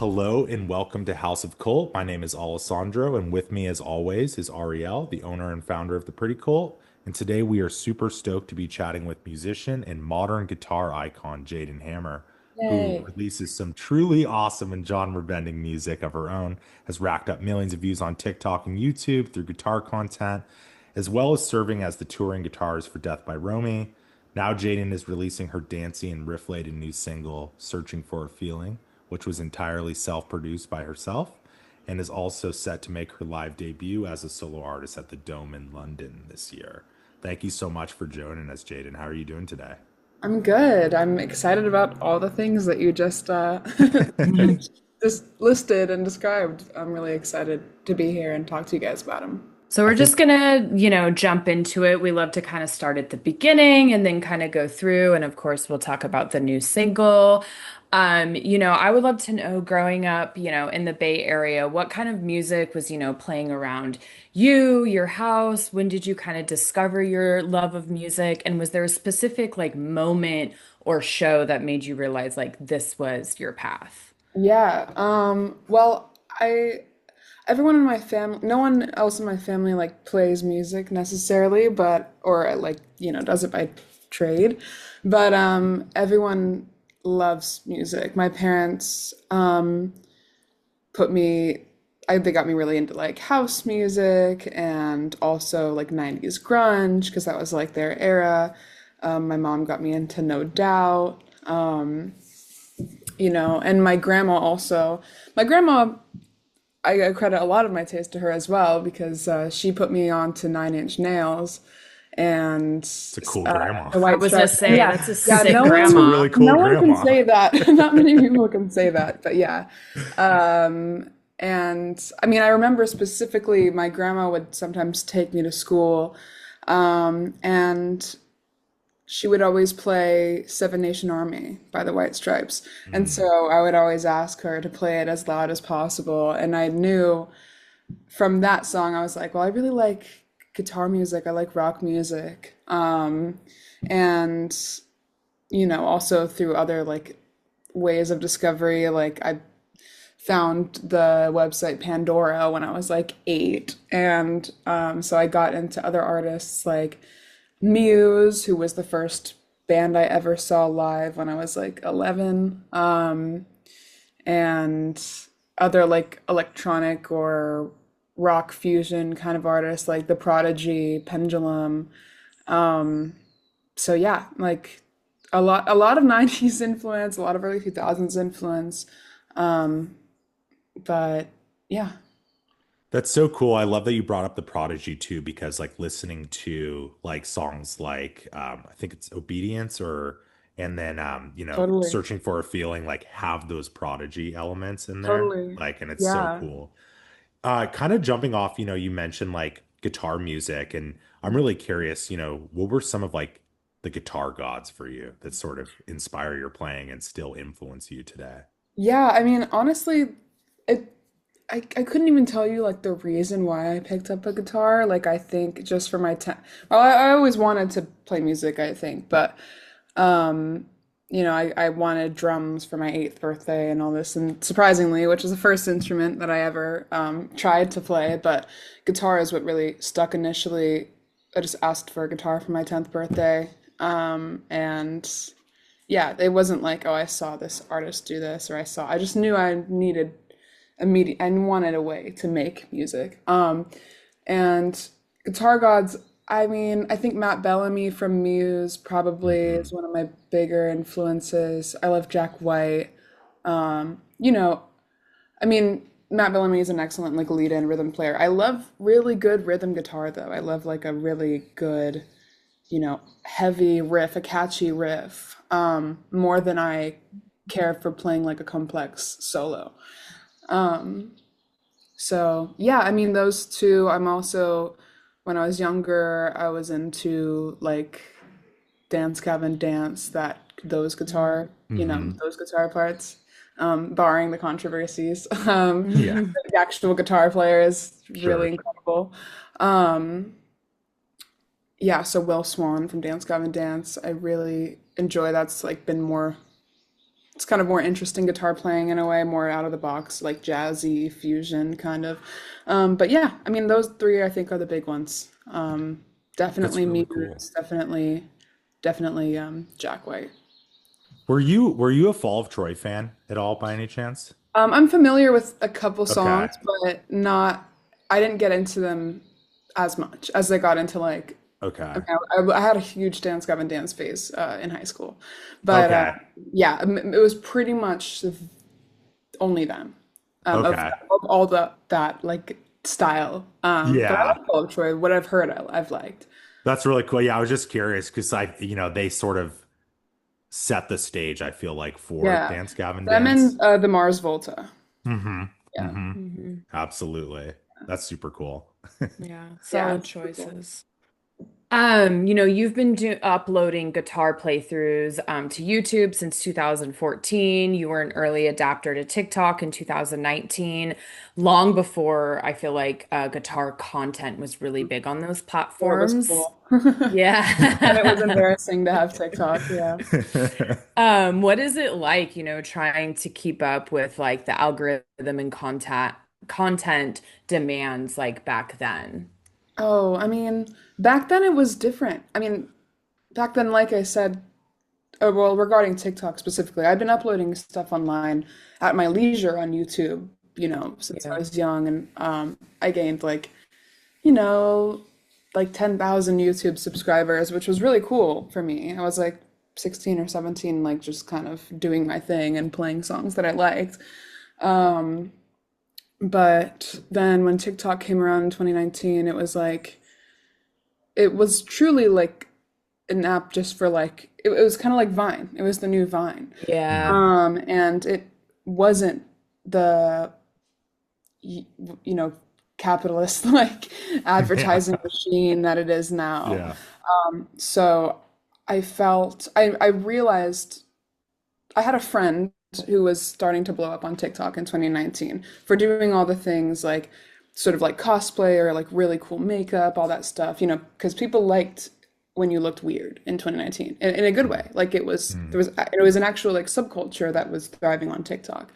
Hello and welcome to House of Cult. My name is Alessandro, and with me, as always, is Ariel, the owner and founder of the Pretty Cult. And today we are super stoked to be chatting with musician and modern guitar icon Jayden Hammer, who Yay. releases some truly awesome and genre-bending music of her own, has racked up millions of views on TikTok and YouTube through guitar content, as well as serving as the touring guitarist for DeathbyRomy. Now Jayden is releasing her dancey and riff-laden new single, Searching for a Feeling, which was entirely self produced by herself, and is also set to make her live debut as a solo artist at the Dome in London this year. Thank you so much for joining us, Jayden. How are you doing today? I'm good. I'm excited about all the things that you just just listed and described. I'm really excited to be here and talk to you guys about them. So I we're think just gonna, jump into it. We love to kind of start at the beginning and then kind of go through. And of course, we'll talk about the new single. I would love to know growing up, in the Bay Area, what kind of music was, playing around you, your house? When did you kind of discover your love of music? And was there a specific like moment or show that made you realize like this was your path? Yeah. Well, I everyone in my family, no one else in my family like plays music necessarily, but or like, does it by trade. But everyone loves music. My parents put me they got me really into like house music and also like 90s grunge because that was like their era. My mom got me into No Doubt. And my grandma also. My grandma, I credit a lot of my taste to her as well because she put me on to Nine Inch Nails and it's a cool grandma. the I White was gonna Stripes. say Yeah, that's a yeah. sick No That's a one, really grandma. cool no one can grandma. say that. Not many people can say that, but yeah. And I mean, I remember specifically my grandma would sometimes take me to school, and she would always play Seven Nation Army by the White Stripes. And Mm. so I would always ask her to play it as loud as possible. And I knew from that song, I was like, well, I really like guitar music. I like rock music. And, also through other like ways of discovery, like I found the website Pandora when I was like 8. And so I got into other artists like Muse, who was the first band I ever saw live when I was like 11, and other like electronic or rock fusion kind of artists like The Prodigy, Pendulum. So yeah, like a lot of 90s influence, a lot of early 2000s influence. Um, but yeah. That's so cool. I love that you brought up the Prodigy too, because like listening to like songs like I think it's Obedience or and then Totally. Searching for a Feeling like have those Prodigy elements in there. Totally. Like and it's so Yeah. cool. Kind of jumping off, you mentioned like guitar music, and I'm really curious, what were some of like the guitar gods for you that sort of inspire your playing and still influence you today? Yeah, I mean, honestly, it I couldn't even tell you like the reason why I picked up a guitar. Like I think just for my time. Well, I always wanted to play music, I think, but um, I wanted drums for my 8th birthday and all this, and surprisingly, which was the first instrument that I ever tried to play, but guitar is what really stuck initially. I just asked for a guitar for my 10th birthday. And yeah, it wasn't like, oh, I saw this artist do this, or I just knew I needed immediate and wanted a way to make music. And guitar gods, I mean, I think Matt Bellamy from Muse probably Hmm. is one of my bigger influences. I love Jack White. Um, you know, I mean, Matt Bellamy is an excellent like lead and rhythm player. I love really good rhythm guitar though. I love like a really good, heavy riff, a catchy riff, more than I care for playing like a complex solo. Um, so yeah, I mean those two. I'm also when I was younger, I was into like Dance Gavin Dance, that those guitar, Hmm. those guitar parts, barring the controversies. Yeah. The actual guitar player is really Sure. incredible. Um, yeah, so Will Swan from Dance Gavin Dance, I really enjoy. That's like been more it's kind of more interesting guitar playing in a way, more out of the box, like jazzy fusion kind of. But yeah, I mean, those three I think are the big ones. That's Definitely really cool. Muse, definitely Jack White. Were you a Fall of Troy fan at all by any chance? I'm familiar with a couple Okay. songs, but not, I didn't get into them as much as I got into like, I Okay. mean, I had a huge Dance Gavin Dance phase in high school. But Okay. yeah, it was pretty much only them Okay. of all that like style. But I Yeah. like Fall of Troy. What I've heard, I've liked. That's really cool. Yeah, I was just curious because they sort of set the stage, I feel like, for Yeah, Dance Gavin them Dance. and the Mars Volta. Mm-hmm. Yeah, Mm-hmm. Hmm. Absolutely. That's super cool. Yeah, yeah, solid it's super cool. choices. You've been uploading guitar playthroughs to YouTube since 2014. You were an early adapter to TikTok in 2019, long before I feel like guitar content was really big on those Before it was platforms. cool. And it was Yeah. embarrassing to have TikTok. Yeah. What is it like, trying to keep up with like the algorithm and content demands like back then? Oh, I mean, back then it was different. I mean, back then, like I said, well, regarding TikTok specifically, I've been uploading stuff online at my leisure on YouTube, since I Yeah. was young, and I gained you know, like 10,000 YouTube subscribers, which was really cool for me. I was like 16 or 17, like just kind of doing my thing and playing songs that I liked. Um, but then when TikTok came around in 2019, it was truly like an app just for like it was kind of like Vine. It was the new Vine. Yeah. And it wasn't the y- you know capitalist like Yeah. advertising machine that it is now. Yeah. So I realized I had a friend who was starting to blow up on TikTok in 2019 for doing all the things like sort of like cosplay or like really cool makeup, all that stuff, because people liked when you looked weird in 2019 in a good way. Like Mm. there was an actual like subculture that was thriving on TikTok.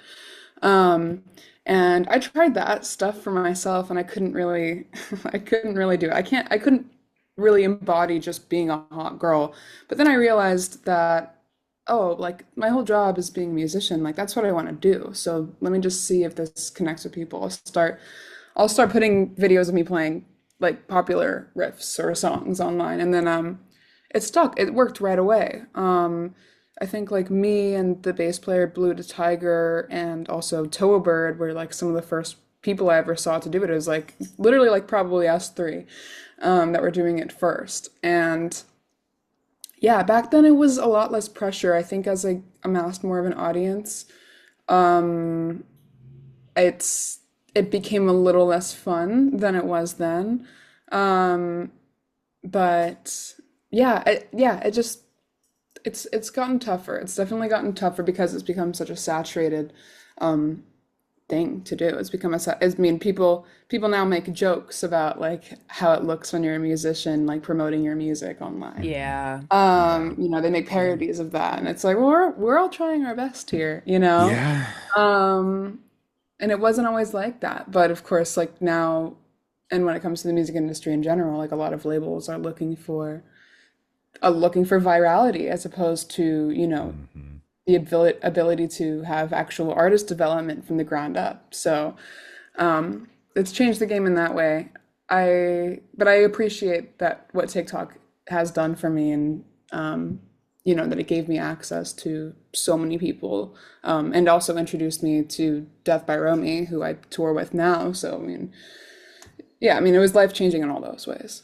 Um, and I tried that stuff for myself and I couldn't really I couldn't really do it. I couldn't really embody just being a hot girl. But then I realized that oh, like my whole job is being a musician. Like that's what I want to do. So let me just see if this connects with people. I'll start putting videos of me playing like popular riffs or songs online and then it stuck. It worked right away. I think like me and the bass player Blue the Tiger and also Toa Bird were like some of the first people I ever saw to do it. It was like literally like probably us three that were doing it first. And yeah, back then it was a lot less pressure. I think as I amassed more of an audience, um, it's it became a little less fun than it was then. Um, but yeah, it just it's gotten tougher. It's definitely gotten tougher because it's become such a saturated um thing to do. It's become I mean, people now make jokes about like how it looks when you're a musician, like promoting your music online. Yeah. Yeah. They make parodies of that, and it's like, well, we're all trying our best here. Yeah. Um, and it wasn't always like that, but of course, like now, and when it comes to the music industry in general, like a lot of labels are looking for virality as opposed to, Hmm. the ability to have actual artist development from the ground up. So, it's changed the game in that way. But I appreciate that what TikTok has done for me and that it gave me access to so many people and also introduced me to Death by Romy, who I tour with now. So, I mean, yeah, I mean, it was life changing in all those ways.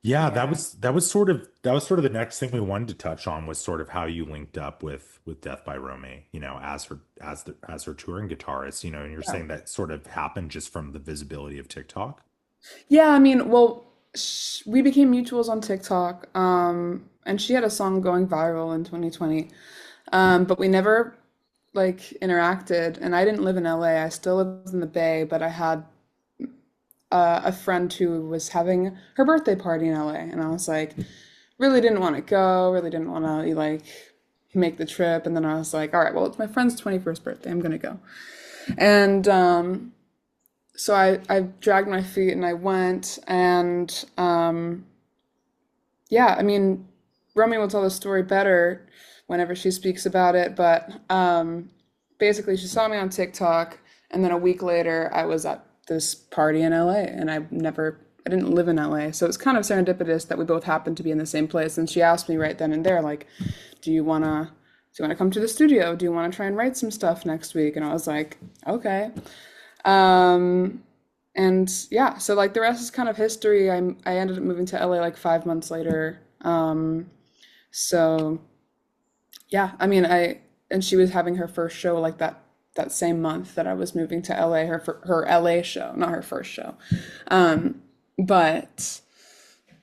Yeah, that Yeah. was that was sort of that was sort of the next thing we wanted to touch on was sort of how you linked up with Death by Romy, as her touring guitarist, and you're Yeah. saying that sort of happened just from the visibility of TikTok. Yeah, I mean, well, we became mutuals on TikTok, and she had a song going viral in 2020, but we never like interacted. And I didn't live in LA. I still lived in the Bay, but I had a friend who was having her birthday party in LA, and I was like, really didn't want to go, really didn't want to like make the trip. And then I was like, all right, well, it's my friend's 21st birthday. I'm gonna go. And so I dragged my feet and I went. And yeah, I mean, Romy will tell the story better whenever she speaks about it. But basically, she saw me on TikTok, and then a week later, I was at this party in LA, and I didn't live in LA, so it's kind of serendipitous that we both happened to be in the same place. And she asked me right then and there, like, "Do you wanna, do you wanna come to the studio? Do you wanna try and write some stuff next week?" And I was like, "Okay." Um, and yeah, so like the rest is kind of history. I ended up moving to LA like 5 months later. So yeah, I mean, and she was having her first show like that same month that I was moving to LA, her LA show, not her first show. But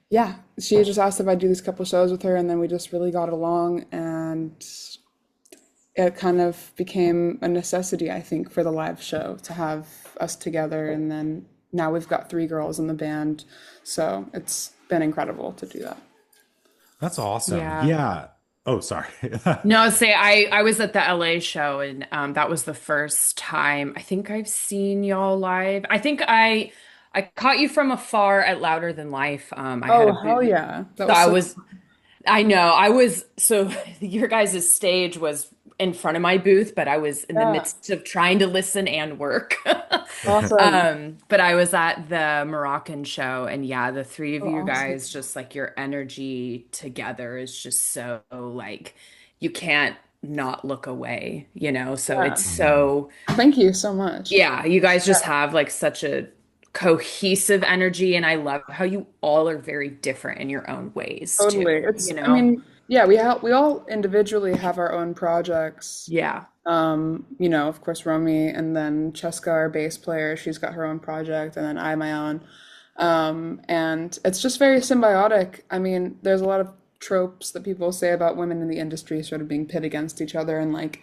yeah, she just asked if I'd do these couple shows with her, and then we just really got along, and it kind of became a necessity, I think, for the live show to have us together. And then now we've got three girls in the band, so it's been incredible to do that. That's awesome. Yeah. Yeah. Oh, sorry. No, say I was at the LA show, and that was the first time I think I've seen y'all live. I think I caught you from afar at Louder Than Life. I had Oh, a hell booth. yeah. That So was I so was I know. I was so your guys' stage was in front of my booth, but I was in the yeah, midst of trying to listen and work. awesome. But I was at the Moroccan show, and yeah, the three of So you awesome. guys, just like your energy together is just so like you can't not look away, you know? So Yeah. it's Mhm. so Thank you so much. yeah, you guys just Yeah, have like such a cohesive energy, and I love how you all are very different in your own ways too, totally. you I know? mean, yeah, we all individually have our own projects. Yeah. Of course, Romy, and then Cheska, our bass player, she's got her own project, and then I my own. And it's just very symbiotic. I mean, there's a lot of tropes that people say about women in the industry sort of being pit against each other, and like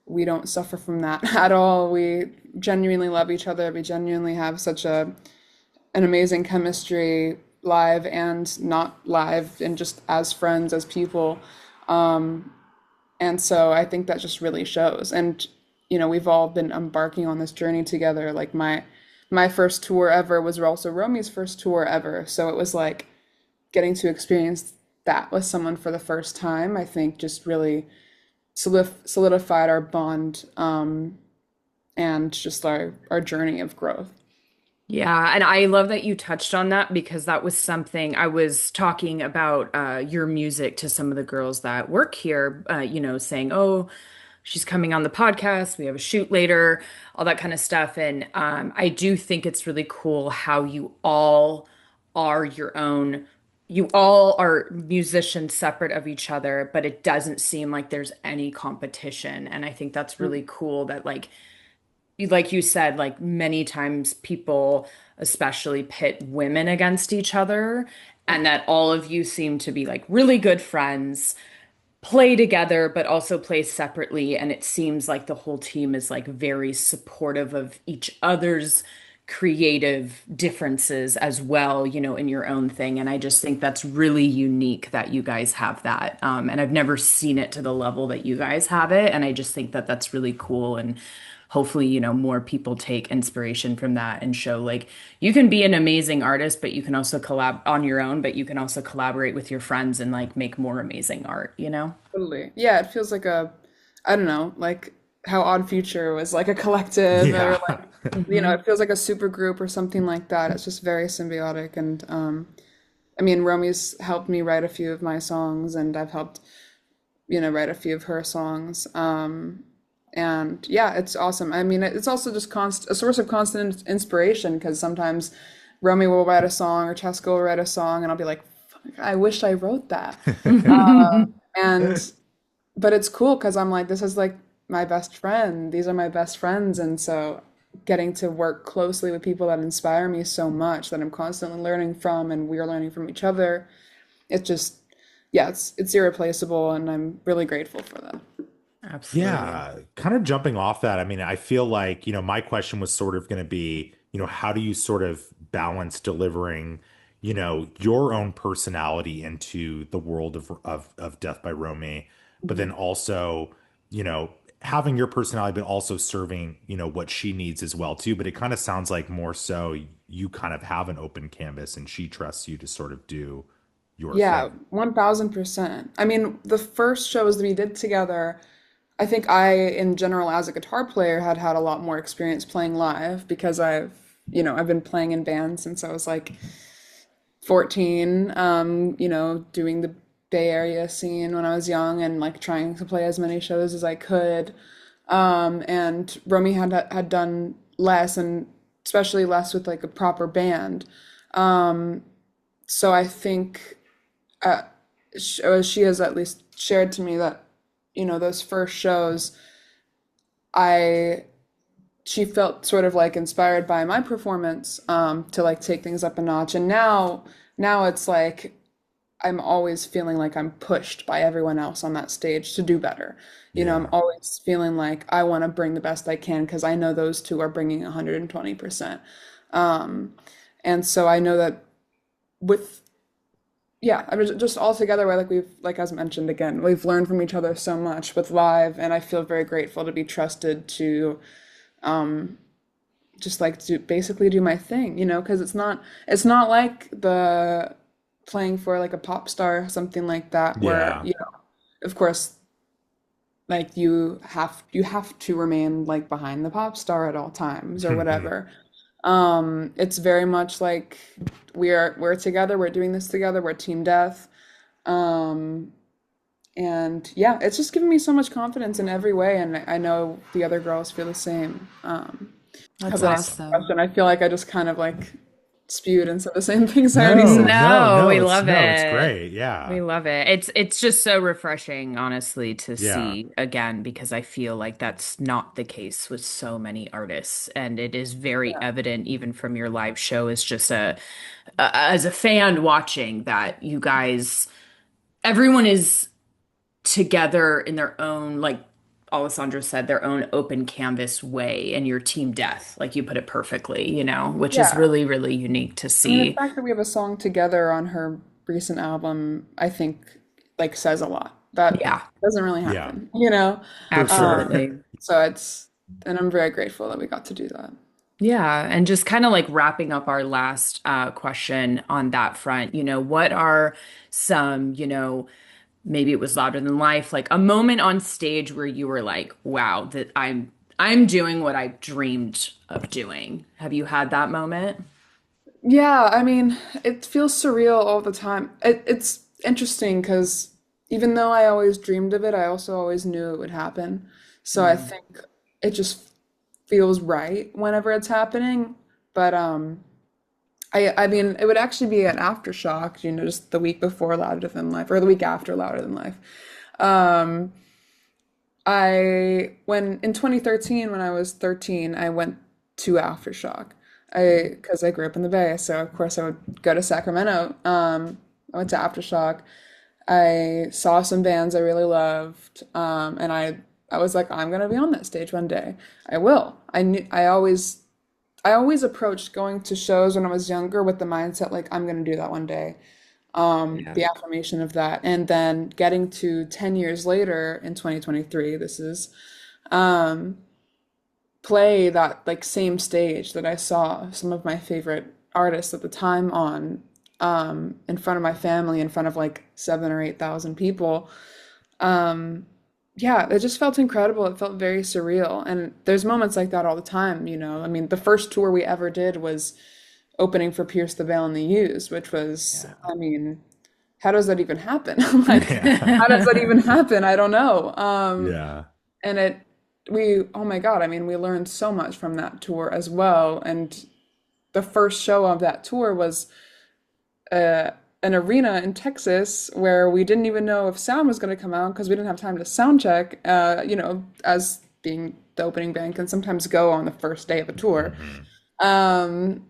we don't suffer from that at all. We genuinely love each other. We genuinely have such a an amazing chemistry live and not live, and just as friends, as people. And so I think that just really shows. And we've all been embarking on this journey together. Like my first tour ever was also Romy's first tour ever. So it was like getting to experience that with someone for the first time, I think just really solidified our bond, and just our journey of growth. Yeah, and I love that you touched on that because that was something I was talking about your music to some of the girls that work here, saying, "Oh, she's coming on the podcast. We have a shoot later, all that kind of stuff." And I do think it's really cool how you all are your own. You all are musicians separate of each other, but it doesn't seem like there's any competition. And I think that's really cool that like you said, like many times people especially pit women against each other, and that all of you seem to be like really good friends, play together, but also play separately. And it seems like the whole team is like very supportive of each other's creative differences as well, in your own thing. And I just think that's really unique that you guys have that. And I've never seen it to the level that you guys have it. And I just think that that's really cool. And hopefully, more people take inspiration from that and show like you can be an amazing artist, but you can also collab on your own, but you can also collaborate with your friends and like make more amazing art, you know? Totally. Yeah, it feels like I don't know, like how Odd Future was like a collective, or Yeah. like, Hmm. it feels like a super group or something like that. It's just very symbiotic. And I mean, Romy's helped me write a few of my songs, and I've helped, write a few of her songs. And yeah, it's awesome. I mean, it's also just a source of constant inspiration, because sometimes Romy will write a song or Cheska will write a song, and I'll be like, "Fuck, I wish I wrote that." And but it's cool because I'm like, this is like my best friend. These are my best friends. And so getting to work closely with people that inspire me so much, that I'm constantly learning from, and we're learning from each other, it just, yeah, it's irreplaceable. And I'm really grateful for that. Absolutely. Yeah, kind of jumping off that. I mean, I feel like, my question was sort of going to be, how do you sort of balance delivering, your own personality into the world of Death by Romy but then Mhm. also, you know, having your personality, but also serving, what she needs as well too. But it kind of sounds like more so you kind of have an open canvas and she trusts you to sort of do your Yeah, thing. 1000%. I mean, the first shows that we did together, I think I, in general, as a guitar player, had had a lot more experience playing live because I've been playing in bands since I was like 14, doing the Bay Area scene when I was young and like trying to play as many shows as I could. And Romy had done less and especially less with like a proper band. So I think uh, she has at least shared to me that, those first shows, I she felt sort of like inspired by my performance to like take things up a notch. And now it's like I'm always feeling like I'm pushed by everyone else on that stage to do better. I'm Yeah. always feeling like I want to bring the best I can because I know those two are bringing 120%. Um, and so I know that with yeah, I mean, just all together, we're like like as mentioned again, we've learned from each other so much with live, and I feel very grateful to be trusted to um, just like to basically do my thing, because it's not like the playing for like a pop star, something like that, where Yeah. of course, like you have to remain like behind the pop star at all times or whatever. It's very much like we're together, we're doing this together, we're team death. Um, and yeah, it's just given me so much confidence in every way, and I know the other girls feel the same. Hope That's that answers the awesome. question. I feel like I just kind of like spewed and said the same things I already No, said. no, No, no, we love it's it. great. We Yeah. love it. It's just so refreshing, honestly, to Yeah. see again, because I feel like that's not the case with so many artists. And it is very Yeah, evident even from your live show as just as a fan watching that you guys, everyone is together in their own, like Alessandra said, their own open canvas way, and your team death, like you put it perfectly, which is yeah. really, really unique to I mean, the see. fact that we have a song together on her recent album, I think, like says a lot. That Yeah, doesn't really Yeah. happen. For sure. absolutely. So and I'm very grateful that we got to do that. Yeah, and just kind of like wrapping up our last question on that front, what are some, maybe it was louder than life, like a moment on stage where you were like, wow, that I'm doing what I dreamed of doing. Have you had that moment? Yeah, I mean, it feels surreal all the time. It's interesting because even though I always dreamed of it, I also always knew it would happen. So I Mm. think it just feels right whenever it's happening. But I mean, it would actually be an aftershock, just the week before Louder Than Life or the week after Louder Than Life. Um, when in 2013, when I was 13, I went to Aftershock. Because I grew up in the Bay, so of course I would go to Sacramento. I went to Aftershock. I saw some bands I really loved, and I was like, I'm gonna be on that stage one day. I will. I always approached going to shows when I was younger with the mindset like I'm gonna do that one day. Yeah. The affirmation of that, and then getting to 10 years later in 2023, this is um, play that like same stage that I saw some of my favorite artists at the time on in front of my family, in front of like 7 or 8 thousand people. Um, yeah, it just felt incredible. It felt very surreal. And there's moments like that all the time. I mean, the first tour we ever did was opening for Pierce the Veil and the Used, which was, Yeah. I mean, how does that even happen? Like, Yeah. how does that even happen? I don't know. Yeah. And oh my God, I mean, we learned so much from that tour as well. And the first show of that tour was uh, an arena in Texas where we didn't even know if sound was going to come out because we didn't have time to sound check. As being the opening band can sometimes go on the first day of a tour. Hmm. Um,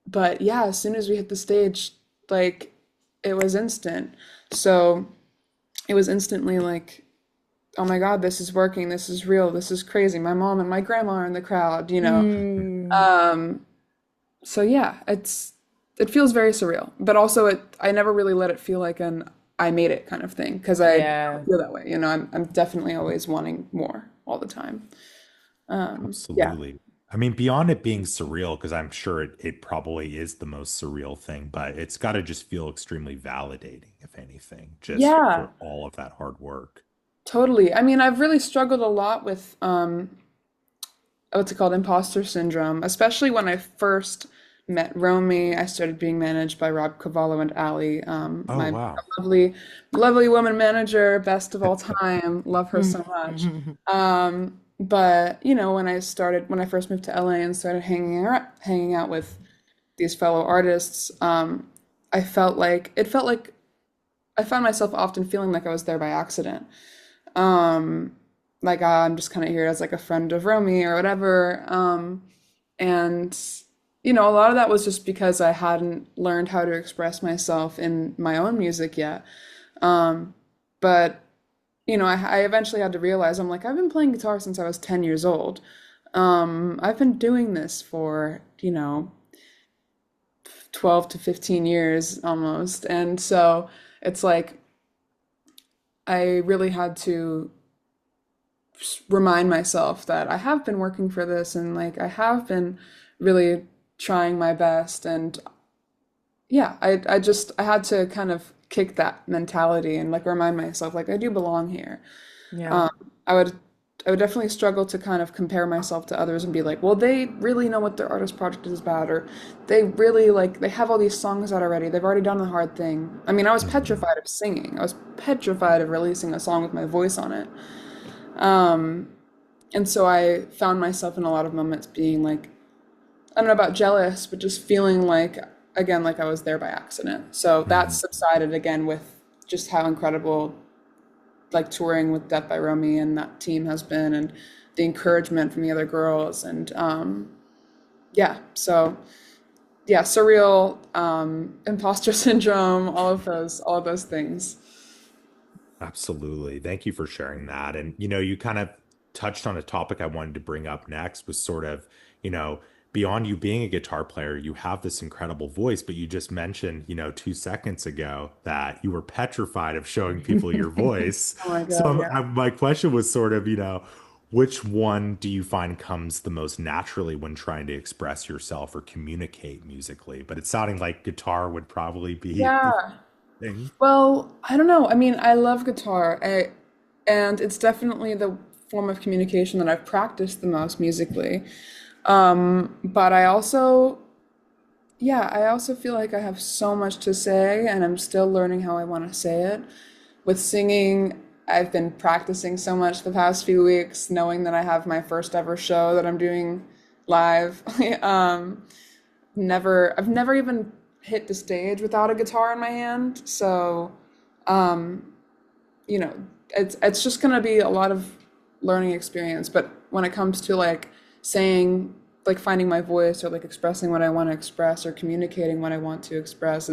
but yeah, as soon as we hit the stage, like it was instant. So it was instantly like, oh my God, this is working. This is real. This is crazy. My mom and my grandma are in the crowd. Mm. Um, so yeah, it feels very surreal, but also I never really let it feel like I made it kind of thing because I Yeah. feel that way. I'm definitely always wanting more all the time. Yeah, Absolutely. I mean, beyond it being surreal, because I'm sure it probably is the most surreal thing, but it's got to just feel extremely validating, if anything, just yeah, for all of that hard work. totally. I mean, I've really struggled a lot with what's it called, imposter syndrome, especially when I first met Romy. I started being managed by Rob Cavallo and Ali, Oh, my wow. lovely, lovely woman manager, best of all time. Love her so much. But when I first moved to LA and started hanging out with these fellow artists, it felt like I found myself often feeling like I was there by accident. Um, like I'm just kind of here as like a friend of Romy or whatever. And a lot of that was just because I hadn't learned how to express myself in my own music yet. But I eventually had to realize I'm like I've been playing guitar since I was 10 years old. I've been doing this for 12 to 15 years almost. And so it's like I really had to remind myself that I have been working for this and like I have been really trying my best. And yeah, I had to kind of kick that mentality and like remind myself like I do belong here. Yeah. Um, I would I would definitely struggle to kind of compare myself to others and be like, well, they really know what their artist project is about, or they really like they have all these songs out already. They've already done the hard thing. I mean, I was Mhm. petrified of singing. I was petrified of releasing a song with my voice on it. Um, and so I found myself in a lot of moments being like, I don't know about jealous, but just feeling like, again, like I was there by accident. So that Mhm. subsided again with just how incredible like touring with Death by Romy and that team has been, and the encouragement from the other girls. And yeah, so yeah, surreal, imposter syndrome, all of those things. Absolutely. Thank you for sharing that. And, you kind of touched on a topic I wanted to bring up next was sort of, you know, beyond you being a guitar player, you have this incredible voice, but you just mentioned, 2 seconds ago that you were petrified of showing people your voice. Oh my So God, yeah. my question was sort of, which one do you find comes the most naturally when trying to express yourself or communicate musically? But it's sounding like guitar would probably be the Yeah. thing. Well, I don't know. I mean, I love guitar, and it's definitely the form of communication that I've practiced the most musically. But I also feel like I have so much to say, and I'm still learning how I want to say it. With singing, I've been practicing so much the past few weeks, knowing that I have my first ever show that I'm doing live. Um, I've never even hit the stage without a guitar in my hand. So, um, you know, it's just gonna be a lot of learning experience. But when it comes to like saying, like finding my voice or like expressing what I want to express or communicating what I want to express,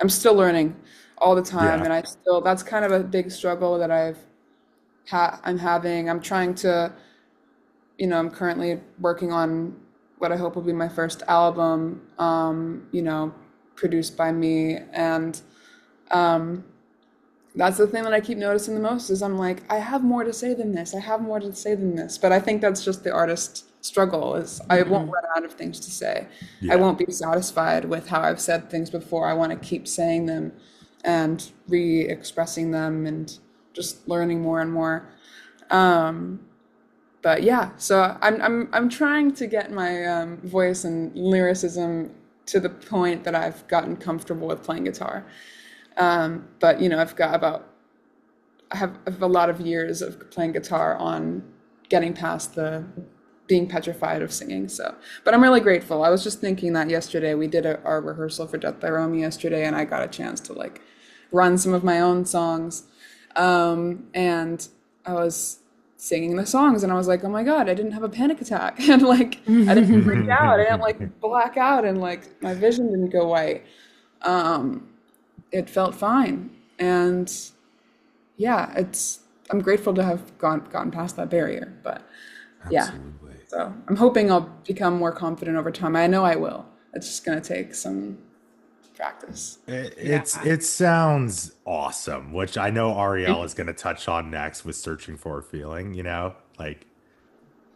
I'm still learning all the time, Yeah. and that's kind of a big struggle that I'm having. I'm trying to, I'm currently working on what I hope will be my first album, produced by me, and um, that's the thing that I keep noticing the most is I'm like, I have more to say than this. I have more to say than this. But I think that's just the artist struggle is I won't Mhm. run out of things to say. I Yeah. won't be satisfied with how I've said things before. I want to keep saying them and re-expressing them and just learning more and more. Um, but yeah, so I'm trying to get my voice and lyricism to the point that I've gotten comfortable with playing guitar. But I have a lot of years of playing guitar on getting past the being petrified of singing. So, but I'm really grateful. I was just thinking that yesterday we did our rehearsal for Death by Romy yesterday, and I got a chance to like run some of my own songs. And I was singing the songs, and I was like, oh my God, I didn't have a panic attack, and like I didn't freak out, I didn't like black out, and like my vision didn't go white. Um, it felt fine, and yeah, I'm grateful to have gotten past that barrier. But yeah, Absolutely. so I'm hoping I'll become more confident over time. I know I will. It's just gonna take some practice. Yeah. It sounds awesome, which I know Ariel is going to touch on next with Searching for a Feeling, you know? Like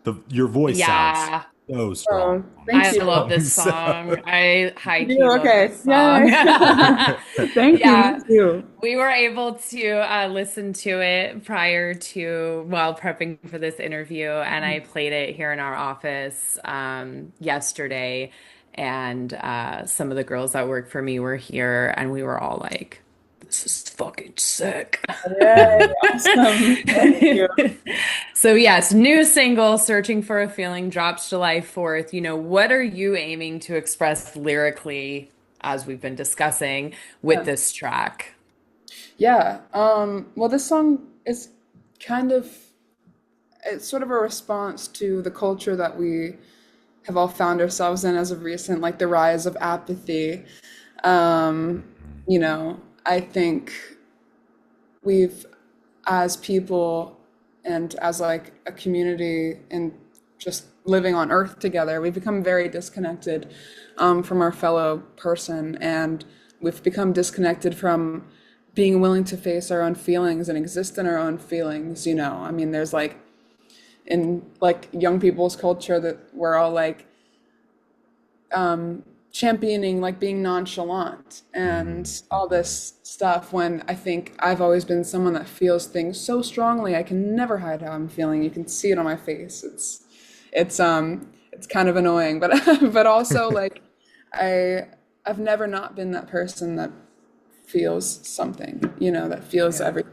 the your voice sounds Yeah. so strong Oh, on thank this I you. love song. this So song. I high key You love okay? this song. Yay! Thank you. Me Yeah. too. We were able to listen to it prior to, while prepping for this interview, and I played it here in our office yesterday. And some of the girls that work for me were here, and we were all like, "This is fucking sick." Yay! Awesome. Thank you. So yes, new single, Searching for a Feeling, drops July 4th. You know, what are you aiming to express lyrically, as we've been discussing, with Yeah. this track? Yeah. Well, this song is kind of it's sort of a response to the culture that we have all found ourselves in as of recent, like the rise of apathy. Um, you know, I think we've, as people and as like a community and just living on Earth together, we've become very disconnected from our fellow person, and we've become disconnected from being willing to face our own feelings and exist in our own feelings. You know, I mean, there's like in like young people's culture that we're all like championing like being nonchalant and all this stuff, when I think I've always been someone that feels things so strongly. I can never hide how I'm feeling. You can see it on my face. It's kind of annoying, but but also like I I've never not been that person that feels something, you know, that feels Yeah. everything.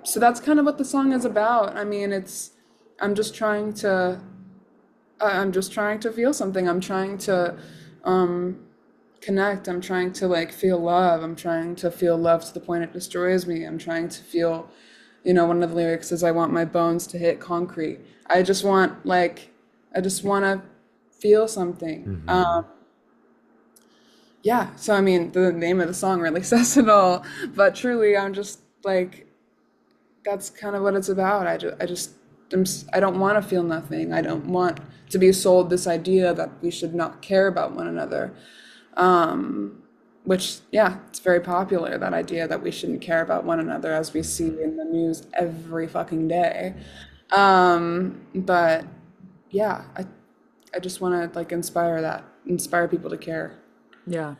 So that's kind of what the song is about. I mean, it's I'm just trying to I'm just trying to feel something. I'm trying to connect. I'm trying to like feel love. I'm trying to feel love to the point it destroys me. I'm trying to feel, you know, one of the lyrics is I want my bones to hit concrete. I just want like I just want to feel something. Mhm. Yeah, so I mean, the name of the song really says it all. But truly, I'm just like that's kind of what it's about. I don't want to feel nothing. I don't want to be sold this idea that we should not care about one another. Which, yeah, it's very popular, that idea that we shouldn't care about one another, as we see in the news every fucking day. But yeah, I just want to like inspire people to care. Yeah,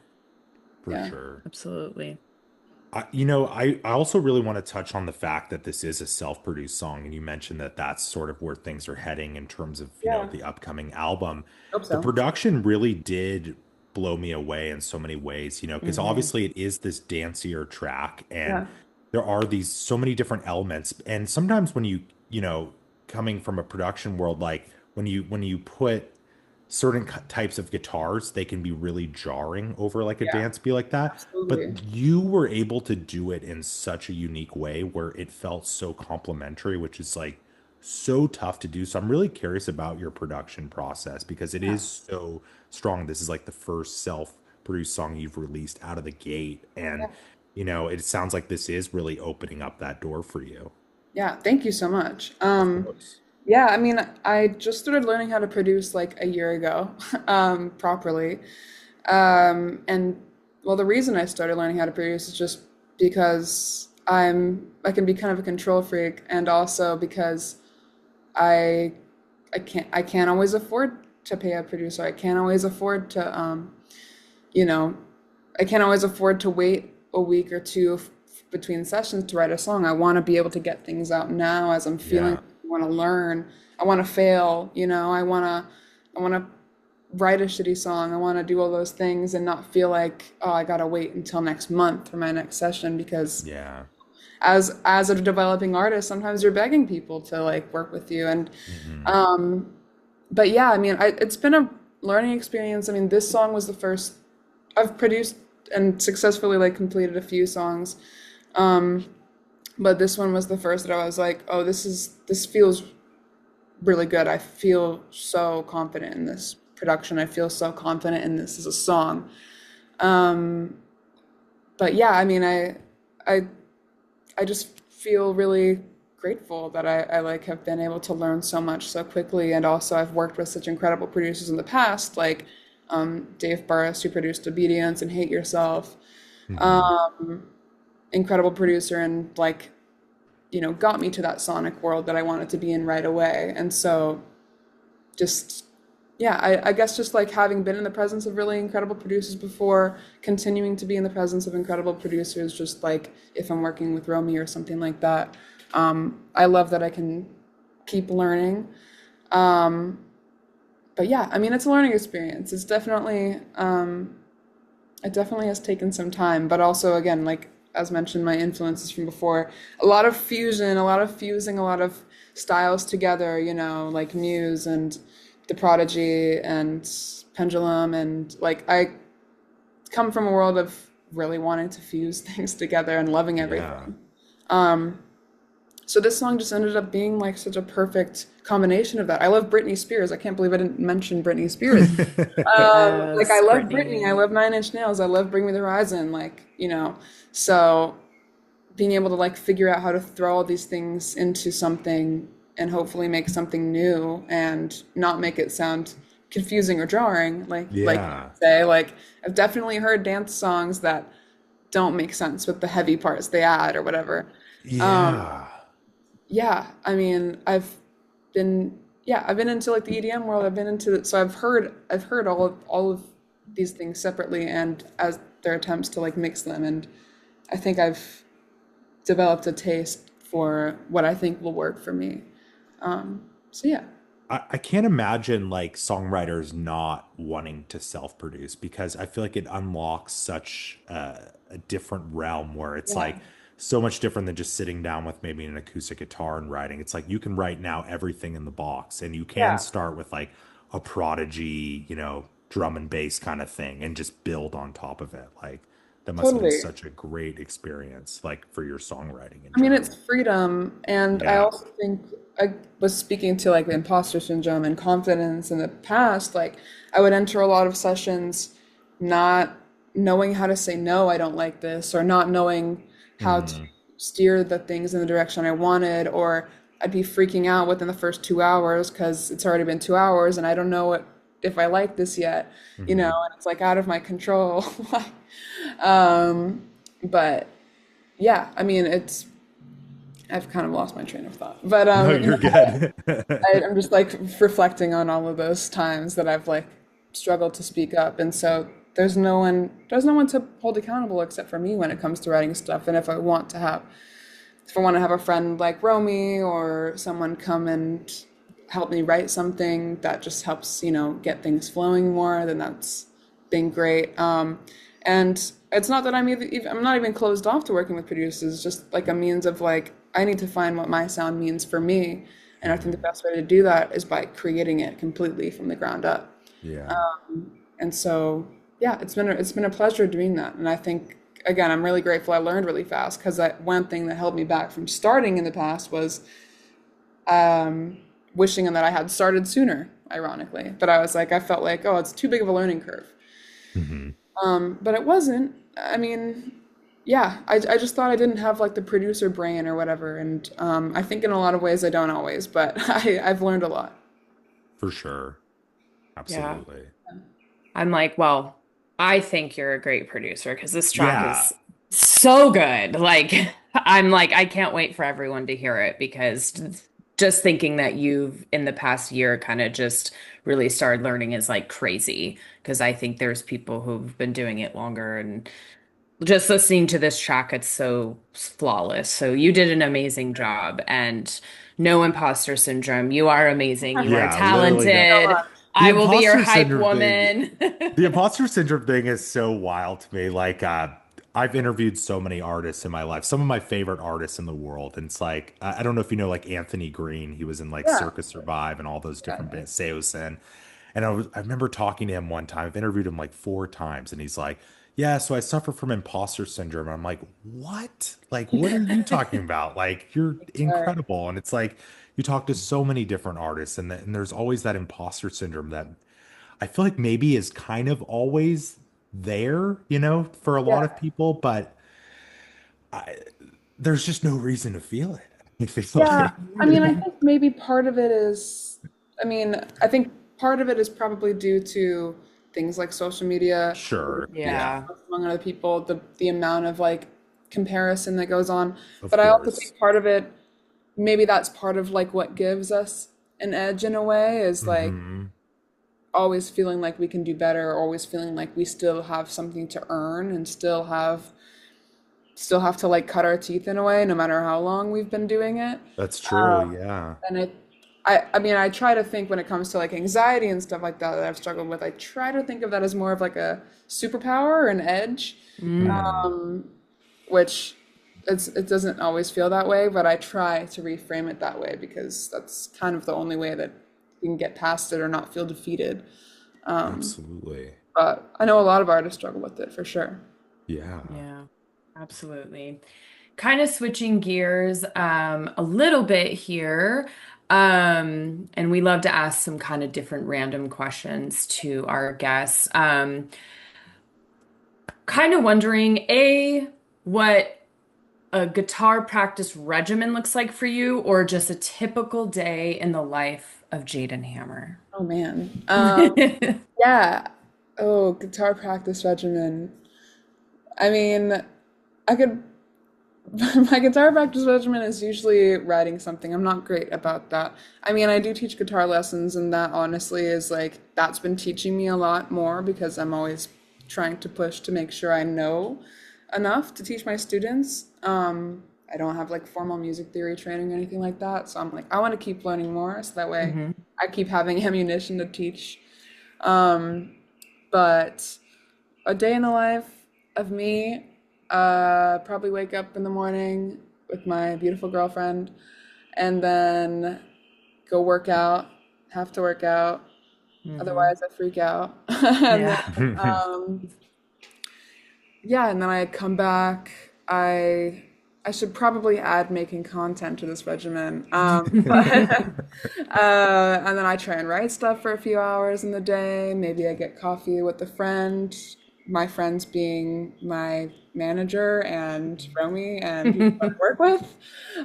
For Yeah. sure. absolutely. I also really want to touch on the fact that this is a self-produced song, and you mentioned that that's sort of where things are heading in terms of, Yeah. the upcoming album. Hope The so. production really did blow me away in so many ways, because Hmm. obviously it is this dancier track, and Yeah. there are these so many different elements. And sometimes when coming from a production world, like when you put certain types of guitars, they can be really jarring over like a Yeah. dance beat like that. But Absolutely. you were able to do it in such a unique way where it felt so complimentary, which is like so tough to do. So I'm really curious about your production process because it Yeah. is so strong. This is like the first self-produced song you've released out of the gate. And, Yeah. it sounds like this is really opening up that door for you. Yeah. Thank you so much. Of course. Yeah, I mean, I just started learning how to produce like a year ago, properly. And well, the reason I started learning how to produce is just because I can be kind of a control freak, and also because I I can't always afford to pay a producer. I can't always afford to you know, I can't always afford to wait a week or two between sessions to write a song. I want to be able to get things out now as I'm feeling. Yeah. I want to learn. I want to fail. You know, I want to write a shitty song. I want to do all those things and not feel like, oh, I gotta wait until next month for my next session, because Yeah. as a developing artist, sometimes you're begging people to like work with you. And Hmm. but yeah, I mean, it's been a learning experience. I mean, this song was the first I've produced and successfully like completed a few songs. But this one was the first that I was like, oh, this feels really good. I feel so confident in this production. I feel so confident in this as a song. But yeah, I mean, I I just feel really grateful that I like have been able to learn so much so quickly, and also I've worked with such incredible producers in the past, like Dave Burris, who produced Obedience and Hate Yourself. Hmm. Incredible producer and like, got me to that sonic world that I wanted to be in right away. And so just, yeah, I guess just like having been in the presence of really incredible producers before, continuing to be in the presence of incredible producers, just like if I'm working with Romy or something like that. I love that I can keep learning. Um, but yeah, I mean, it's a learning experience. It definitely has taken some time, but also again, like as mentioned, my influences from before, a lot of fusion, a lot of fusing, a lot of styles together, like Muse and The Prodigy and Pendulum, and like I come from a world of really wanting to fuse things together and loving Yeah. everything. So this song just ended up being like such a perfect combination of that. I love Britney Spears. I can't believe I didn't mention Britney Spears. Like I Yes, love Britney, I Brittany. love Nine Inch Nails, I love Bring Me the Horizon, like, so being able to like figure out how to throw all these things into something and hopefully make something new and not make it sound confusing or jarring, like you Yeah. say, like I've definitely heard dance songs that don't make sense with the heavy parts they add or whatever. Um, Yeah. yeah, I mean, I've been into like the EDM world. I've been into so I've heard all of these things separately and as their attempts to like mix them, and I think I've developed a taste for what I think will work for me. So yeah, I can't imagine like songwriters not wanting to self-produce because I feel like it unlocks such a different realm where it's yeah, like so much different than just sitting down with maybe an acoustic guitar and writing. It's like you can write now everything in the box and you can yeah, start with like a Prodigy, drum and bass kind of thing and just build on top of it. Like that must have been totally. such a great experience like for your songwriting in I mean, it's general. freedom, and I Yeah. also think I was speaking to like the imposter syndrome and confidence in the past. Like, I would enter a lot of sessions not knowing how to say no, I don't like this, or not knowing how to Hmm. steer the things in the direction I wanted, or I'd be freaking out within the first 2 hours because it's already been 2 hours and I don't know if I like this yet, Hmm. and it's like out of my control. Um, but yeah, I mean, I've kind of lost my train of thought. But No, you're good. I'm just like reflecting on all of those times that I've like struggled to speak up, and so there's no one to hold accountable except for me when it comes to writing stuff. And if I want to have a friend like Romy or someone come and help me write something that just helps, get things flowing more, then that's been great. And it's not that I'm not even closed off to working with producers, it's just like a means of like, I need to find what my sound means for me. And I think the Mhm. best way to do that is by creating it completely from the ground up. Yeah. And so, yeah, it's been a pleasure doing that. And I think again, I'm really grateful I learned really fast because one thing that held me back from starting in the past was wishing that I had started sooner, ironically. But I was like, I felt like, oh, it's too big of a learning curve. Hmm. But it wasn't. I mean, yeah, I just thought I didn't have like the producer brain or whatever. And I think in a lot of ways I don't always, but I've learned a lot. For sure. Yeah. Absolutely. I'm like, well, I think you're a great producer because this track Yeah. is so good. Like, I'm like, I can't wait for everyone to hear it because just thinking that you've in the past year kind of just really started learning is like crazy. Because I think there's people who've been doing it longer and just listening to this track, it's so flawless. So you did an amazing job and no imposter syndrome. You are amazing. You are Yeah, literally no. talented. The I will be your imposter hype syndrome thing, woman. the imposter syndrome thing is so wild to me. Like, I've interviewed so many artists in my life, some of my favorite artists in the world. And it's like, I don't know if you know, like Anthony Green, he was in like Yeah. Circus Survive and all those different Yeah. bands, Seosin. And I remember talking to him one time. I've interviewed him like 4 times, and he's like, "Yeah, so I suffer from imposter syndrome." And I'm like, "What? Like, what are you talking about? Like, you're Right. incredible." And it's like you talk to so many different artists, and there's always that imposter syndrome that I feel like maybe is kind of always there, for a lot Yeah. of people, but I, there's just no reason to feel it. I feel Yeah. I mean, I like. think maybe part of it is, I mean, I think part of it is probably due to things like social media Sure. Yeah. Yeah. among other people, the amount of like comparison that goes on. Of But I also course. think part of it, maybe that's part of like what gives us an edge in a way, is like Hmm. always feeling like we can do better, always feeling like we still have something to earn and still have to like cut our teeth in a way, no matter how long we've been doing it. That's true. Yeah. And I mean, I try to think when it comes to like anxiety and stuff like that that I've struggled with, I try to think of that as more of like a superpower or an edge, Mm. which it doesn't always feel that way, but I try to reframe it that way because that's kind of the only way that you can get past it or not feel defeated. Absolutely. But I know a lot of artists struggle with it for sure. Yeah. Yeah, absolutely. Kind of switching gears a little bit here. And we love to ask some kind of different random questions to our guests. Kind of wondering, what a guitar practice regimen looks like for you, or just a typical day in the life of Jayden Hammer. Oh man. Yeah. Oh, guitar practice regimen. I mean, I could my guitar practice regimen is usually writing something. I'm not great about that. I mean, I do teach guitar lessons, and that honestly is like that's been teaching me a lot more because I'm always trying to push to make sure I know enough to teach my students. I don't have like formal music theory training or anything like that, so I'm like I want to keep learning more so that way Hmm. I keep having ammunition to teach. Um, but a day in the life of me, probably wake up in the morning with my beautiful girlfriend and then go work out, have to work out, Hmm. otherwise I freak out. And then, Yeah. um, yeah, and then I come back. I should probably add making content to this regimen. And then I try and write stuff for a few hours in the day. Maybe I get coffee with a friend, my friends being my manager and Romy and people I work with.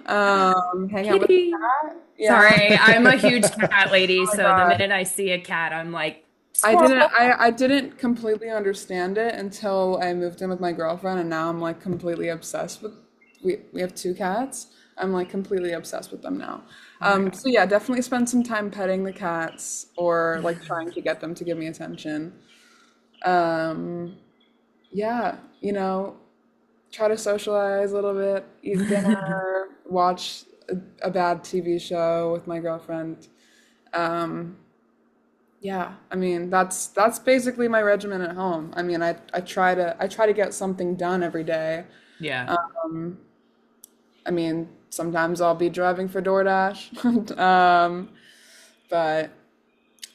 Hang out with the Kitty. cat. Yeah. Sorry, I'm a huge cat lady, Oh my so the God. minute I see a cat, I'm like, I didn't squirrel. I didn't completely understand it until I moved in with my girlfriend and now I'm like completely obsessed with we have two cats. I'm like completely obsessed with them now. Oh my God. So yeah, definitely spend some time petting the cats or like trying to get them to give me attention. Um, yeah, try to socialize a little bit, eat dinner, watch a bad TV show with my girlfriend. Um, yeah, I mean that's basically my regimen at home. I mean, I try to get something done every day. Yeah, I mean, sometimes I'll be driving for DoorDash, but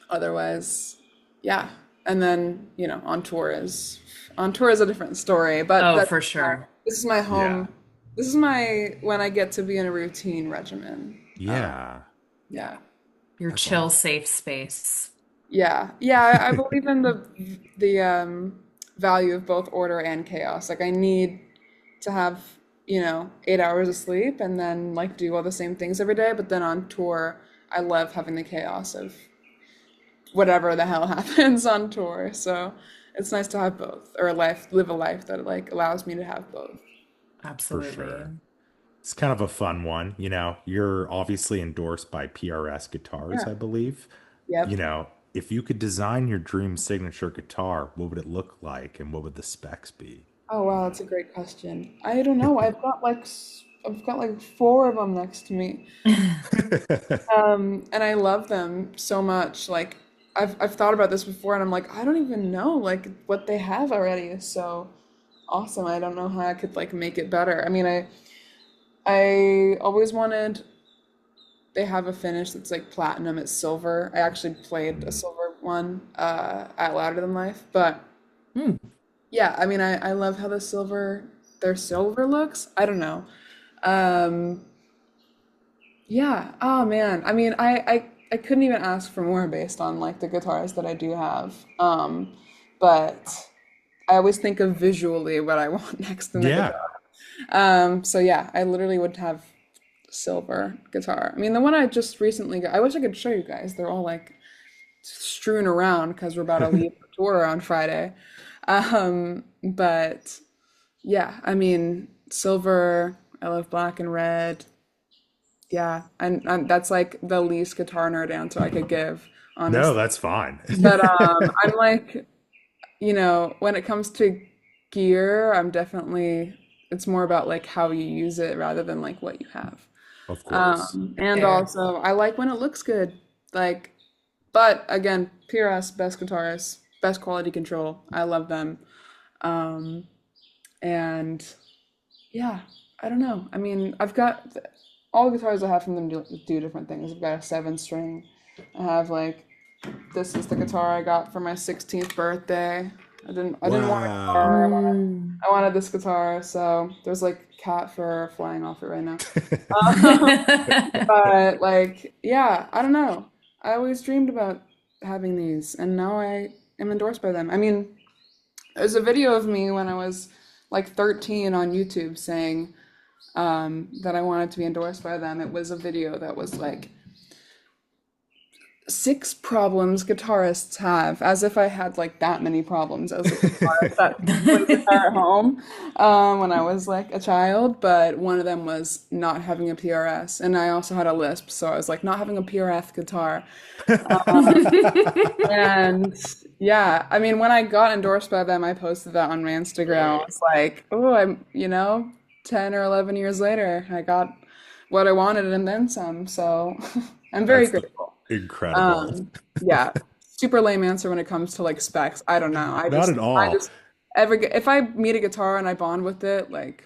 otherwise, yeah. And then on tour is a different story. But oh, for sure. this is my Yeah. home. This is my when I get to be in a routine regimen. Yeah. Yeah. Your That's chill, awesome. safe space. Yeah, yeah, I believe in the value of both order and chaos. Like I need to have, 8 hours of sleep and then like do all the same things every day. But then on tour, I love having the chaos of whatever the hell happens on tour. So it's nice to have both, or live a life that like allows me to have both. For Absolutely. sure. It's kind of a fun one. You're obviously endorsed by PRS Guitars, Yeah. I believe. Yep. If you could design your dream signature guitar, what would it look like and what would the specs be? Oh wow, that's a great question. I don't know. I've got like four of them next to me. And I love them so much. Like I've thought about this before and I'm like, I don't even know like what they have already is so awesome. I don't know how I could like make it better. I mean, I always wanted they have a finish that's like platinum, it's silver. I actually played a Mm, silver one at Louder Than Life, but Hmm. yeah, I mean I love how their silver looks. I don't know. Um Yeah. Oh man. I mean, I couldn't even ask for more based on like the guitars that I do have. But I always think of visually what I want next in the yeah. guitar. So yeah, I literally would have silver guitar. I mean, the one I just recently got, I wish I could show you guys. They're all like strewn around because we're about to leave for tour on Friday. But yeah, I mean, silver, I love black and red. Yeah, and that's like the least guitar nerd answer I could give, No, honestly. that's fine. But I'm like, when it comes to gear, I'm definitely, it's more about like how you use it rather than like what you have. Of course. And Fair. also, I like when it looks good. Like, but again, PRS, best guitarists, best quality control. I love them. Um, and yeah, I don't know. I mean, I've got all the guitars I have from them do different things. I've got a seven string. I have like this is the guitar I got for my 16th birthday. I didn't want a Wow. guitar. Mm. I wanted this guitar, so there's like cat fur flying off it right now. Um, but like, yeah, I don't know. I always dreamed about having these, and now I am endorsed by them. I mean, there's a video of me when I was like 13 on YouTube saying that I wanted to be endorsed by them. It was a video that was like six problems guitarists have, as if I had like that many problems as a guitarist that played guitar at home when I was like a child. But one of them was not having a PRS, and I also had a lisp, so I was like not having a PRS guitar. And yeah, I mean, when I got endorsed by them, I posted that on my Instagram. I was like, oh, 10 or 11 years later, I got what I wanted and then some. So I'm very That's grateful. incredible. Um, yeah, super lame answer when it comes to like specs. I don't know. Not at I all. just if I meet a guitar and I bond with it, like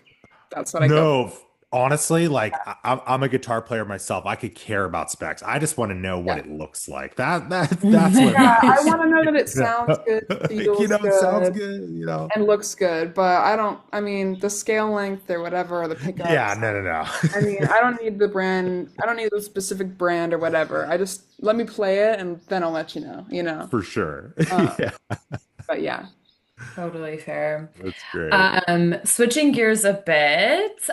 that's what I go for. No, honestly, like I'm a guitar player myself. I could care about specs. I just want to know what Yeah. it looks like. That's what Yeah, I matters. want to know that it You sounds know, good, feels it sounds good, good, and looks good, but I mean, the scale length or whatever, or the Yeah, pickups. no, no, I no. mean, I don't need the brand, I don't need the specific brand or whatever. I just let me play it and then I'll let you know, you know. For sure. Uh, Yeah, but yeah. Totally fair. that's great. Switching gears a bit,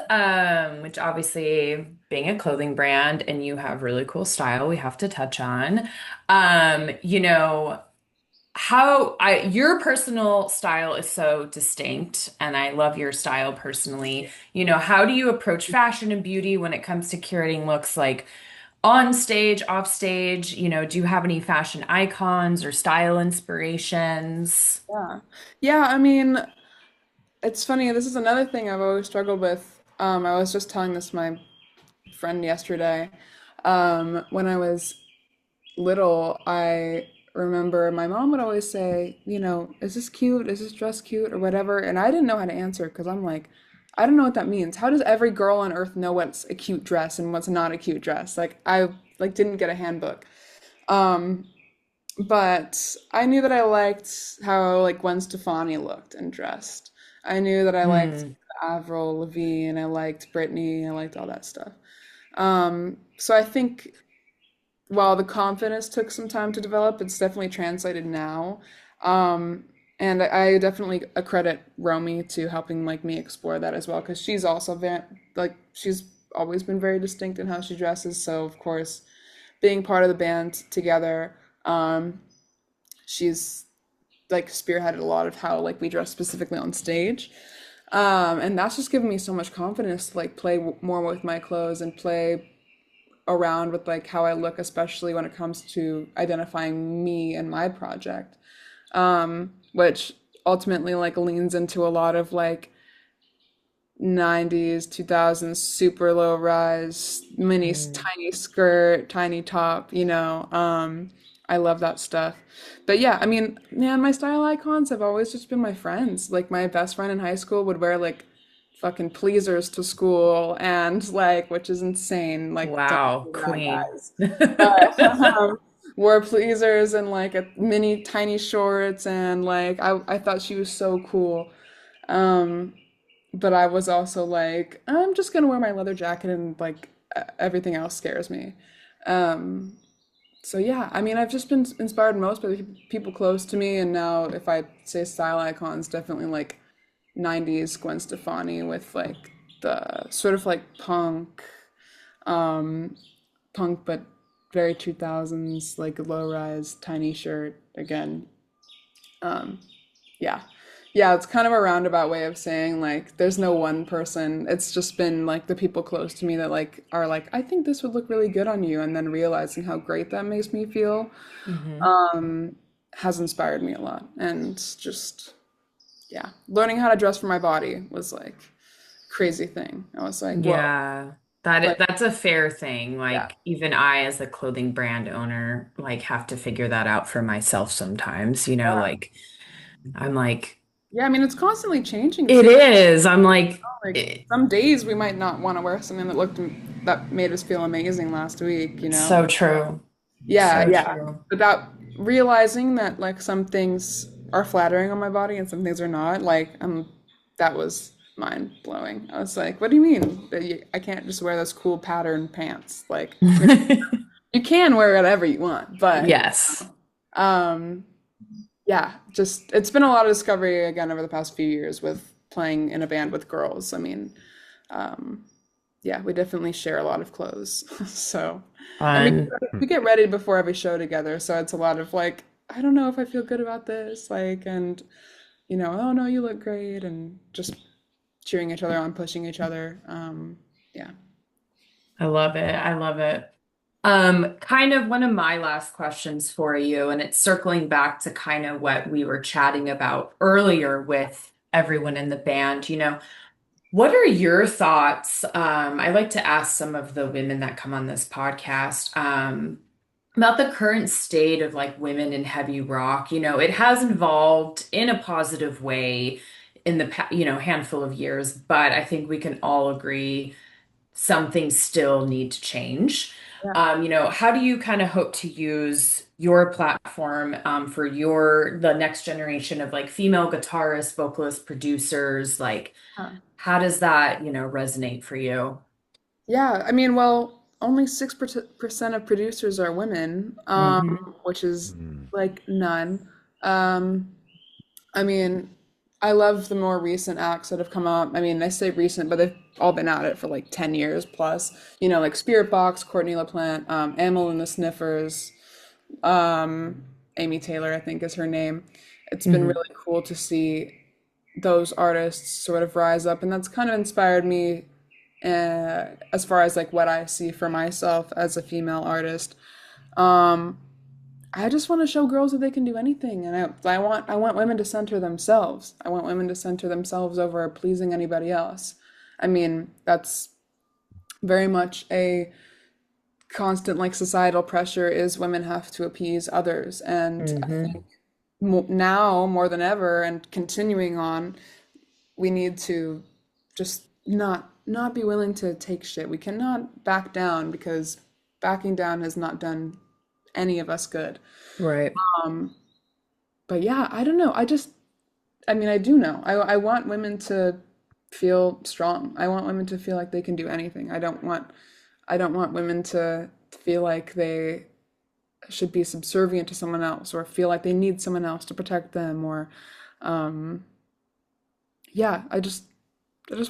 which obviously being a clothing brand and you have really cool style, we have to touch on. You know, your personal style is so distinct, and I love your style personally. You know, how do you approach fashion and beauty when it comes to curating looks like on stage, off stage? You know, do you have any fashion icons or style inspirations? Yeah. Yeah, I mean, it's funny. This is another thing I've always struggled with. I was just telling this to my friend yesterday. When I was little, I remember my mom would always say, is this cute? Is this dress cute or whatever? And I didn't know how to answer because I'm like, I don't know what that means. How does every girl on earth know what's a cute dress and what's not a cute dress? Like I like didn't get a handbook. Um, but I knew that I liked how like Gwen Stefani looked and dressed. I knew that I liked Hmm. Avril Lavigne, I liked Britney, I liked all that stuff. So I think while the confidence took some time to develop, it's definitely translated now. And I definitely accredit Romy to helping like me explore that as well, because she's also very like she's always been very distinct in how she dresses. So of course, being part of the band together, um, she's like spearheaded a lot of how like we dress specifically on stage. And that's just given me so much confidence to like play more with my clothes and play around with like how I look, especially when it comes to identifying me and my project, which ultimately like leans into a lot of like 90s, 2000s super low rise, tiny skirt, tiny top, I love that stuff. But yeah, I mean, man, my style icons have always just been my friends. Like my best friend in high school would wear like fucking pleasers to school and like which is insane. Like don't Wow, do that, queen. guys. But wore pleasers and like a mini tiny shorts and like I thought she was so cool. Um but I was also like, I'm just gonna wear my leather jacket and like everything else scares me. Um, so yeah, I mean, I've just been inspired most by the people close to me, and now if I say style icons, definitely like 90s Gwen Stefani with like the sort of like um, punk but very 2000s, like low rise, tiny shirt again. Um, yeah. Yeah, it's kind of a roundabout way of saying like there's no one person. It's just been like the people close to me that like are like, I think this would look really good on you, and then realizing how great that makes me feel Hmm. um has inspired me a lot. And just yeah, learning how to dress for my body was like crazy thing. I was like, whoa, Yeah, like that's a fair thing. yeah. Like even I, as a clothing brand owner, like have to figure that out for myself sometimes, Yeah. like I'm like, Yeah, I mean it's constantly changing it too. is. I'm like, Like some days we might not want to wear something that made us feel amazing last week, you know? so true. Yeah, So yeah. true. Without realizing that like some things are flattering on my body and some things are not, like that was mind blowing. I was like, what do you mean that I can't just wear those cool pattern pants? Like you can wear whatever you want, but Yes. um yeah, just it's been a lot of discovery again over the past few years with playing in a band with girls. I mean, um yeah, we definitely share a lot of clothes. So, and Fun. we get ready before every show together, so it's a lot of like, I don't know if I feel good about this, like, and oh no, you look great, and just cheering each other on, pushing each other. Yeah. I love it. I love it. Kind of one of my last questions for you, and it's circling back to kind of what we were chatting about earlier with everyone in the band. What are your thoughts? I like to ask some of the women that come on this podcast, about the current state of like women in heavy rock. It has evolved in a positive way in the handful of years, but I think we can all agree some things still need to change. Yeah. How do you kind of hope to use your platform, for the next generation of like female guitarists, vocalists, producers? Like, Huh. how does that, resonate for you? Yeah, I mean, well, only 6% of producers are women, Hmm. which is Mm. like none. Um, I mean, I love the more recent acts that have come up. I mean, I say recent, but they've all been at it for like 10 years plus. Like Spirit Box, Courtney LaPlante, Amyl and the Sniffers, um, Amy Taylor, I think is her name. It's been Hmm. really cool to see those artists sort of rise up, and that's kind of inspired me as far as like what I see for myself as a female artist. Um, I just want to show girls that they can do anything, and I want women to center themselves. I want women to center themselves over pleasing anybody else. I mean, that's very much a constant like societal pressure is women have to appease others, and I Hmm. think now more than ever and continuing on, we need to just not be willing to take shit. We cannot back down because backing down has not done any of us good. Right. Um, but yeah, I don't know. I mean, I do know. I want women to feel strong. I want women to feel like they can do anything. I don't want women to feel like they should be subservient to someone else or feel like they need someone else to protect them or um yeah, I just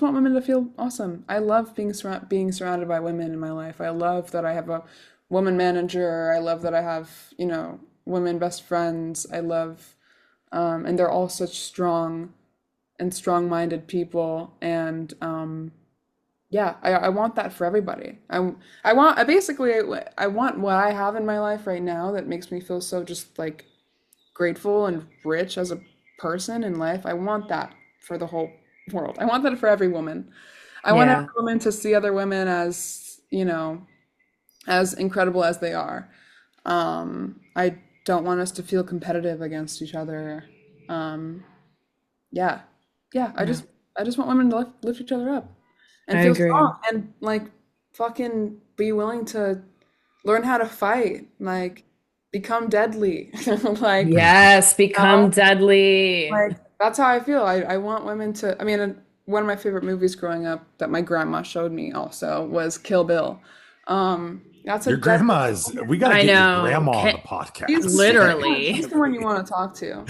want women to feel awesome. I love being surrounded by women in my life. I love that I have a woman manager. I love that I have, women best friends. I love and they're all such strong and strong-minded people. And yeah, I want that for everybody. I want what I have in my life right now that makes me feel so just like grateful and rich as a person in life. I want that for the whole world. I want that for every woman. I want every Yeah. woman to see other women as, as incredible as they are. I don't want us to feel competitive against each other. Um, yeah. Yeah, I Yeah. just I just want women to lift each other up and I feel agree. strong and like fucking be willing to learn how to fight, like become deadly. Like, Yes, become know, deadly. like that's how I feel. I want women to. I mean, one of my favorite movies growing up that my grandma showed me also was Kill Bill. That's a Your deadly grandma's, we got to I get your know. grandma on the Can podcast. literally. she's the one you want to talk to.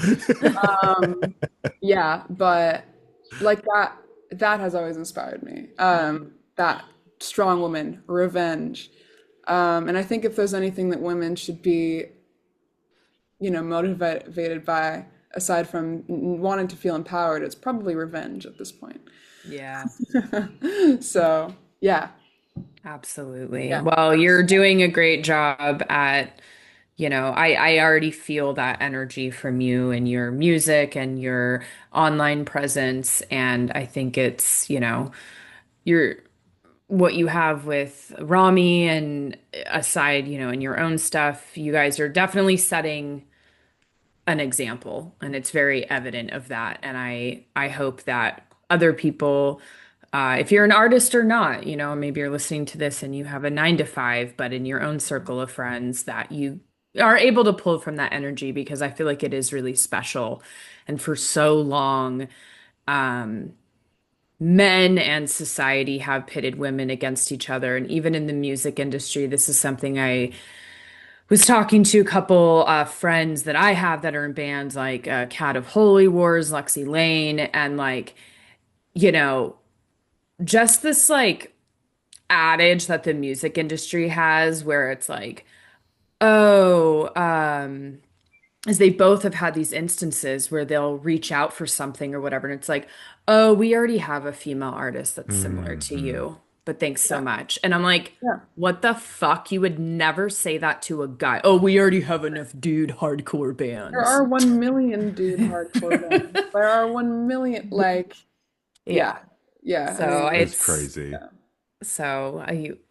Um, yeah, but like that has always inspired me. That strong woman, revenge, And I think if there's anything that women should be, motivated by, aside from wanting to feel empowered, it's probably revenge at this point. Yeah. So, yeah, Absolutely. yeah. Well, you're doing a great job at, I already feel that energy from you and your music and your online presence. And I think it's, your what you have with Rami and aside, in your own stuff, you guys are definitely setting an example, and it's very evident of that. And I hope that other people, if you're an artist or not, maybe you're listening to this and you have a 9 to 5, but in your own circle of friends, that you are able to pull from that energy, because I feel like it is really special. And for so long, men and society have pitted women against each other. And even in the music industry, this is something I was talking to a couple friends that I have that are in bands like Cat of Holy Wars, Lexi Lane, and like, you know, just this like adage that the music industry has where it's like, oh, as they both have had these instances where they'll reach out for something or whatever, and it's like, oh, we already have a female artist that's similar to Hmm. you, but thanks so Yeah. much. And I'm like, Yeah. what the fuck? You would never say that to a guy. Oh, we already have enough dude hardcore There bands. are 1 million dude hardcore bands. There are 1 million, like, Yeah. yeah, yeah. I So mean, It's it's crazy. yeah.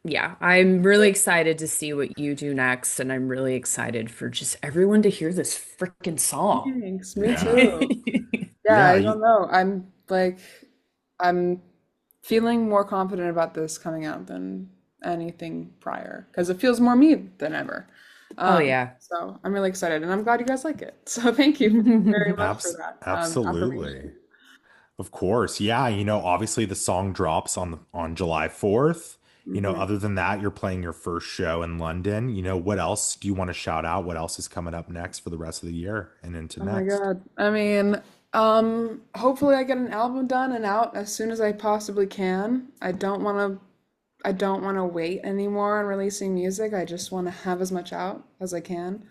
yeah, I'm really excited to see what you do next, and I'm really excited for just everyone to hear this freaking song. Thanks. Me Yeah. too. Yeah, Yeah. I don't know. I'm feeling more confident about this coming out than anything prior because it feels more me than ever. Oh yeah. So I'm really excited and I'm glad you guys like it. So thank you very much for that Absolutely. affirmation. Of course. Yeah, obviously the song drops on July 4th. Mhm. Other than that, you're playing your first show in London. What else do you want to shout out? What else is coming up next for the rest of the year and into Oh my next? God. I mean, hopefully I get an album done and out as soon as I possibly can. I don't want to wait anymore on releasing music. I just want to have as much out as I can.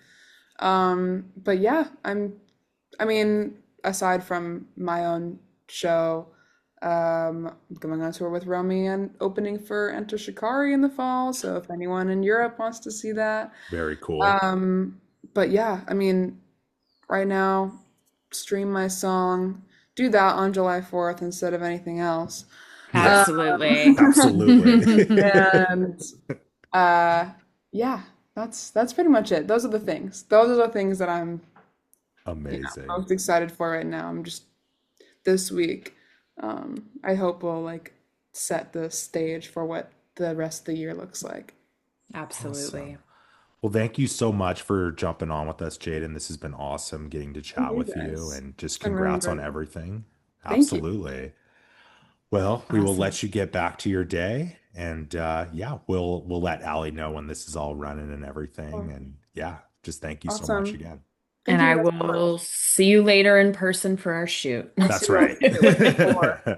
But yeah, I mean, aside from my own show, I'm going on tour with Romy and opening for Enter Shikari in the fall. So if anyone in Europe wants to see that. Very cool. Um, but yeah, I mean, right now, stream my song, do that on July 4th instead of anything else. Um, Yeah, Absolutely. absolutely. and uh, yeah, that's pretty much it. Those are the things. Those are the things that I'm, Amazing. most excited for right now. I'm just this week. I hope will like set the stage for what the rest of the year looks like. Absolutely. Awesome. Well, thank you so much for jumping on with us, Jaden. This has been awesome getting to Thank chat you with you guys. and It's just been really congrats on great. everything. Thank you. Absolutely. Well, we will Awesome. let you get back to your day, and yeah, we'll let Allie know when this is all running and everything. Oh, And yeah, just thank you so much awesome. again. Thank And you I guys so much. will see you later in person for our shoot. I'll see That's you right. on the 4th.